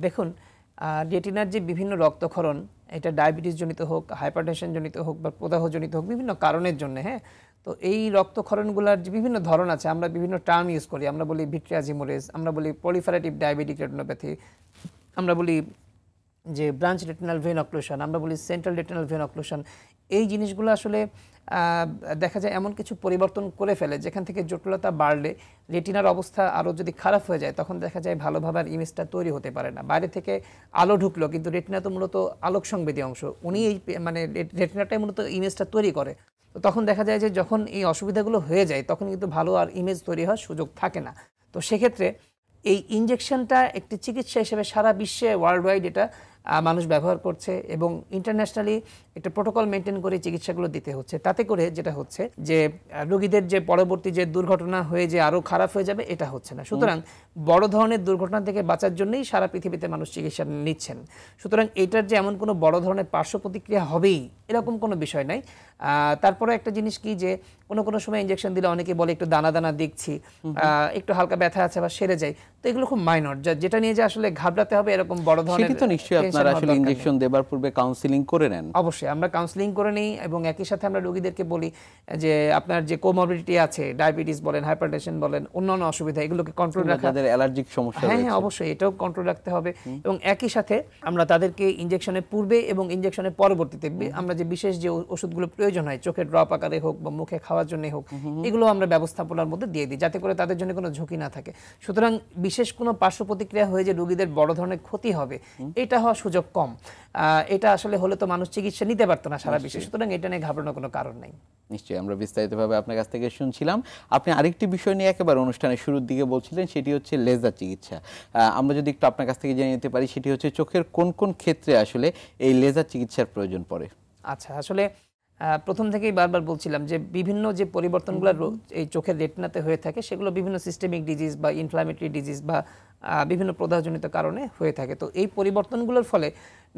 দেখুন রেটিনার যে বিভিন্ন রক্তক্ষরণ এটা ডায়াবেটিস জনিত হোক, হাইপারটেনশন জনিত হোক বা প্রদাহ জনিত হোক, বিভিন্ন কারণের জন্য, হ্যাঁ। তো এই রক্তক্ষরণগুলোর যে বিভিন্ন ধরন আছে, আমরা বিভিন্ন টার্ম ইউজ করি। আমরা বলি ভিট্রিয়াস হিমোরেজ, আমরা বলি পলিফারেটিভ ডায়াবেটিক রেটিনোপ্যাথি, আমরা বলি যে ব্রাঞ্চ রেটিনাল ভেন অক্লুশন, আমরা বলি সেন্ট্রাল রেটিনাল ভেন অক্লুশন। এই জিনিসগুলো আসলে দেখা যায় এমন কিছু পরিবর্তন করে ফেলে যেখান থেকে জটিলতা বাড়লে রেটিনার অবস্থা আরও যদি খারাপ হয়ে যায় তখন দেখা যায় ভালোভাবে আর ইমেজটা তৈরি হতে পারে না। বাইরে থেকে আলো ঢুকলো, কিন্তু রেটিনা তো মূলত আলোক সংবেদী অংশ, উনি এই মানে রেটিনাটাই মূলত ইমেজটা তৈরি করে। তো তখন দেখা যায় যে যখন এই অসুবিধাগুলো হয়ে যায় তখন কিন্তু ভালো আর ইমেজ তৈরি হওয়ার সুযোগ থাকে না। তো সেক্ষেত্রে এই ইনজেকশনটা একটি চিকিৎসা হিসেবে সারা বিশ্বে ওয়ার্ল্ড ওয়াইড এটা মানুষ ব্যবহার করছে এবং ইন্টারন্যাশনালি একটা প্রোটোকল মেনটেন করে চিকিৎসাগুলো দিতে হচ্ছে। তাতে করে যেটা হচ্ছে যে রোগীদের যে পরবর্তী যে দুর্ঘটনা হয়ে যে আরও খারাপ হয়ে যাবে এটা হচ্ছে না। সুতরাং বড় ধরনের দুর্ঘটনা থেকে বাঁচার জন্যই সারা পৃথিবীতে মানুষ চিকিৎসা নিচ্ছেন। সুতরাং এটার যে এমন কোনো বড় ধরনের পার্শ্ব প্রতিক্রিয়া হবেই এরকম কোনো বিষয় নাই। তারপরে একটা জিনিস কি যে কোনো সময় ইনজেকশন দিলে অনেকে বলে একটু দানা দানা দেখছি, একটু হালকা ব্যথা আছে বা সেরে যায়, তো এগুলো খুব মাইনর, যেটা নিয়ে যে আসলে ঘাবড়াতে হবে এরকম বড় ধরনের। সেটি তো নিশ্চয়ই আপনারা আসলে ইনজেকশন দেবার পূর্বে কাউন্সেলিং করে নেন। অবশ্যই আমরা কাউন্সেলিং করে নিই এবং একই সাথে আমরা রোগীদেরকে বলি যে আপনার যে কোমরবিডিটি আছে, ডায়াবেটিস বলেন, হাইপারটেনশন বলেন, অন্যান্য অসুবিধা, এগুলোকে কন্ট্রোল রাখা, যাদের অ্যালার্জিক সমস্যা রয়েছে, হ্যাঁ অবশ্যই এটাও কন্ট্রোল রাখতে হবে। এবং একই সাথে আমরা তাদেরকে ইনজেকশনের পূর্বে এবং ইনজেকশনের পরবর্তীতে আমরা যে বিশেষ যে ওষুধগুলো প্রয়োজন হয়, চোখের ড্রপ আকারে হোক বা মুখে খাওয়ার জন্য হোক, এগুলো আমরা ব্যবস্থাপনার মধ্যে দিয়ে দিই যাতে করে তাদের জন্য কোনো ঝুঁকি না থাকে। সুতরাং বিশেষ কোনো পার্শ্ব প্রতিক্রিয়া হয়ে যে রোগীদের বড় ধরনের ক্ষতি হবে এটা হওয়ার সুযোগ কম। এটা আসলে হলে তো মানুষ চিকিৎসা নিতে পারতো না সারা বিশ্বে। সুতরাং এটা নিয়ে ঘাবড়ানোর কোনো কারণ নেই। নিশ্চয়ই আমরা বিস্তারিতভাবে আপনার কাছ থেকে শুনছিলাম। আপনি আরেকটি বিষয় নিয়ে একেবারে অনুষ্ঠানের শুরুর দিকে বলছিলেন, সেটি হচ্ছে লেজার চিকিৎসা। আমরা যদি একটু আপনার কাছ থেকে জেনে নিতে পারি, সেটি হচ্ছে চোখের কোন কোন ক্ষেত্রে আসলে এই লেজার চিকিৎসার প্রয়োজন পড়ে। আচ্ছা, আসলে প্রথম থেকেই বারবার বলছিলাম যে বিভিন্ন যে পরিবর্তনগুলো এই চোখের রেটিনাতে হয়ে থাকে সেগুলো বিভিন্ন সিস্টেমিক ডিজিজ বা ইনফ্লামেটরি ডিজিজ বা বিভিন্ন প্রদাহজনিত কারণে হয়ে থাকে। তো এই পরিবর্তনগুলোর ফলে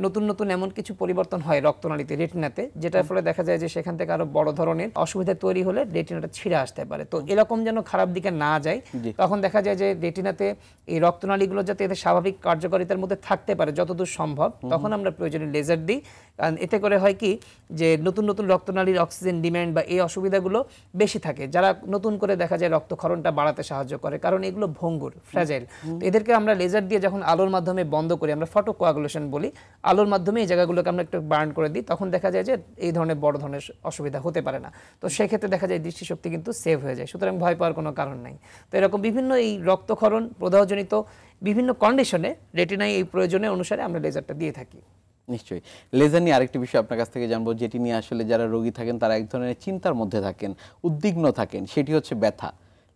নতুন নতুন এমন কিছু পরিবর্তন হয় রক্তনালীতে, রেটিনাতে, যেটার ফলে দেখা যায় যে সেখান থেকে আরো বড় ধরনের অসুবিধা তৈরি হলে রেটিনাটা ছিঁড়ে আসতে পারে। তো এরকম যেন খারাপ দিকে না যায় তখন দেখা যায় যে রেটিনাতে এই রক্তনালীগুলো যাতে এদের স্বাভাবিক কার্যকারিতার মধ্যে থাকতে পারে যতদূর সম্ভব, তখন আমরা প্রয়োজনে লেজার দিই। কারণ এতে করে হয় কি যে নতুন নতুন রক্তনালীর অক্সিজেন ডিমান্ড বা এই অসুবিধাগুলো বেশি থাকে, যারা নতুন করে দেখা যায় রক্তক্ষরণটা বাড়াতে সাহায্য করে, কারণ এগুলো ভঙ্গুর, ফ্র্যাজাইল। এদেরকে আমরা লেজার দিয়ে যখন আলোর মাধ্যমে বন্ধ করি, আমরা ফটো কোয়াগুলেশন বলি, আলোর মাধ্যমে এই জায়গাগুলোকে আমরা একটু বার্ন করে দিই, তখন দেখা যায় যে এই ধরনের বড় ধরনের অসুবিধা হতে পারে না। তো সেক্ষেত্রে দেখা যায় দৃষ্টিশক্তি কিন্তু সেভ হয়ে যায়। সুতরাং ভয় পাওয়ার কোনো কারণ নাই। তো এরকম বিভিন্ন এই রক্তক্ষরণ, প্রদাহজনিত বিভিন্ন কন্ডিশনে রেটিনায় এই প্রয়োজনের অনুসারে আমরা লেজারটা দিয়ে থাকি। নিশ্চয়ই। লেজার নিয়ে আরেকটি বিষয় আপনার কাছ থেকে জানবো, যেটি নিয়ে আসলে যারা রোগী থাকেন তারা এক ধরনের চিন্তার মধ্যে থাকেন, উদ্বিগ্ন থাকেন, সেটি হচ্ছে ব্যথা।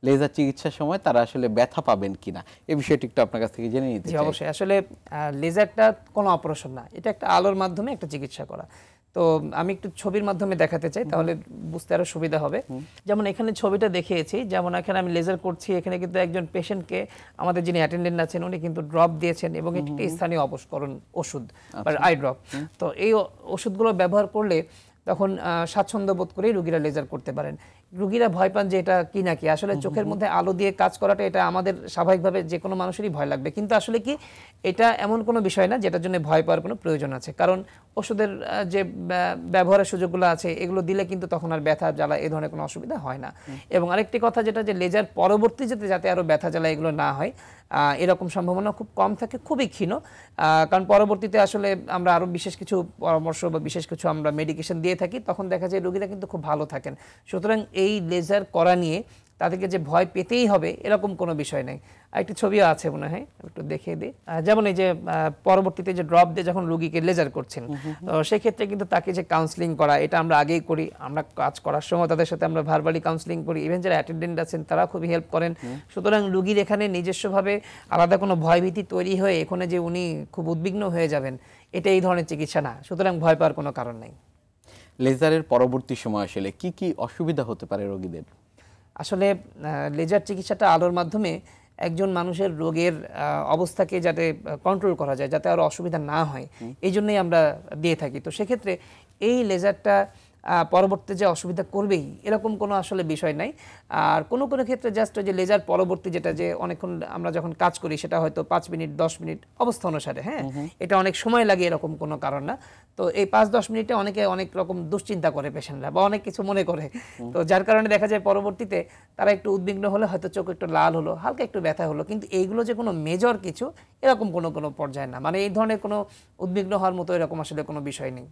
লেজার চিকিৎসার সময় তারা আসলে ব্যথা পাবেন কিনা, এই বিষয়টি একটু আপনার কাছ থেকে জেনে নিতে চাই। অবশ্যই। আসলে লেজারটা কোনো অপারেশন না, এটা একটা আলোর মাধ্যমে একটা চিকিৎসা করা। তো আমি একটু ছবির মাধ্যমে দেখাতে চাই, তাহলে বুঝতে আরো সুবিধা হবে। যেমন এখানে ছবিটা দেখিয়েছি, যেমন এখানে আমি লেজার করছি, এখানে কিন্তু একজন পেশেন্টকে আমাদের যিনি অ্যাটেন্ডেন্ট আছেন উনি কিন্তু ড্রপ দিয়েছেন এবং একটি স্থানীয় অবস্করণ ওষুধ বা আই ড্রপ। তো এই ওষুধগুলো ব্যবহার করলে তখন স্বাচ্ছন্দ্য বোধ করেই রোগীরা লেজার করতে পারেন। রোগীরা ভয় পান যে এটা কি নাকি, আসলে চোখের মধ্যে আলো দিয়ে কাজ করাটা এটা আমাদের স্বাভাবিকভাবে যে কোনো মানুষেরই ভয় লাগবে, কিন্তু আসলে কি এটা এমন কোনো বিষয় না যেটার জন্য ভয় পাওয়ার কোনো প্রয়োজন আছে। কারণ ওষুধের যে ব্যবহারের সুযোগগুলো আছে এগুলো দিলে কিন্তু তখন আর ব্যথা জ্বালা এই ধরনের কোনো অসুবিধা হয় না। এবং আরেকটি কথা যেটা, যে লেজার পরবর্তী যাতে আরও ব্যথা জ্বালা এগুলো না হয়, এরকম সম্ভাবনা খুব কম থাকে, খুবই ক্ষীণ। কারণ পরবর্তীতে আসলে আমরা আরও বিশেষ কিছু পরামর্শ বা বিশেষ কিছু আমরা মেডিকেশন দিয়ে থাকি, তখন দেখা যায় রোগীরা কিন্তু খুব ভালো থাকেন। সুতরাং এই লেজার করা নিয়ে তাদেরকে যে ভয় পেতেই হবে এরকম কোনো বিষয় নেই। আরেকটি ছবিও আছে মনে হয়, একটু দেখিয়ে দিই। যেমন এই যে পরবর্তীতে যে ড্রপ দিয়ে যখন রোগীকে লেজার করছেন, তো সেক্ষেত্রে কিন্তু তাকে যে কাউন্সিলিং করা, এটা আমরা আগেই করি। আমরা কাজ করার সময় তাদের সাথে আমরা ভার্বালি কাউন্সিলিং করি, ইভেন যারা অ্যাটেন্ডেন্ট আছেন তারা খুবই হেল্প করেন। সুতরাং রোগীর এখানে নিজস্বভাবে আলাদা কোনো ভয়ভীতি তৈরি হয়ে এখানে যে উনি খুব উদ্বিগ্ন হয়ে যাবেন, এটা এই ধরনের চিকিৎসা না। সুতরাং ভয় পাওয়ার কোনো কারণ নেই। লেজারের পরবর্তী সময় আসলে কি কি অসুবিধা হতে পারে রোগীদের? আসলে লেজার চিকিৎসাটা আলোর মাধ্যমে একজন মানুষের রোগের অবস্থাকে যাতে কন্ট্রোল করা যায়, যাতে আর অসুবিধা না হয়, এই জন্যই আমরা দিয়ে থাকি। তো সেক্ষেত্রে এই লেজারটা পরবর্তী যে অসুবিধা করবেই এরকম কোনো আসলে বিষয় নাই। আর কোনো কোনো ক্ষেত্রে জাস্ট ওই যে লেজার পরবর্তী যেটা যে অনেকক্ষণ আমরা যখন কাজ করি সেটা হয়তো 5 মিনিট 10 মিনিট অবস্থা অনুসারে, হ্যাঁ, এটা অনেক সময় লাগে এরকম কোনো কারণ না। তো এই 5-10 মিনিটে অনেকে অনেক রকম দুশ্চিন্তা করে পেশেন্টরা বা অনেক কিছু মনে করে, তো যার কারণে দেখা যায় পরবর্তীতে তারা একটু উদ্বিগ্ন হলে হয়তো চোখ একটু লাল হলো, হালকা একটু ব্যথা হলো, কিন্তু এইগুলো যে কোনো মেজর কিছু এরকম কোনো পর্যায়ে না, মানে এই ধরনের কোনো উদ্বিগ্ন হওয়ার মতো এরকম আসলে কোনো বিষয় নেই।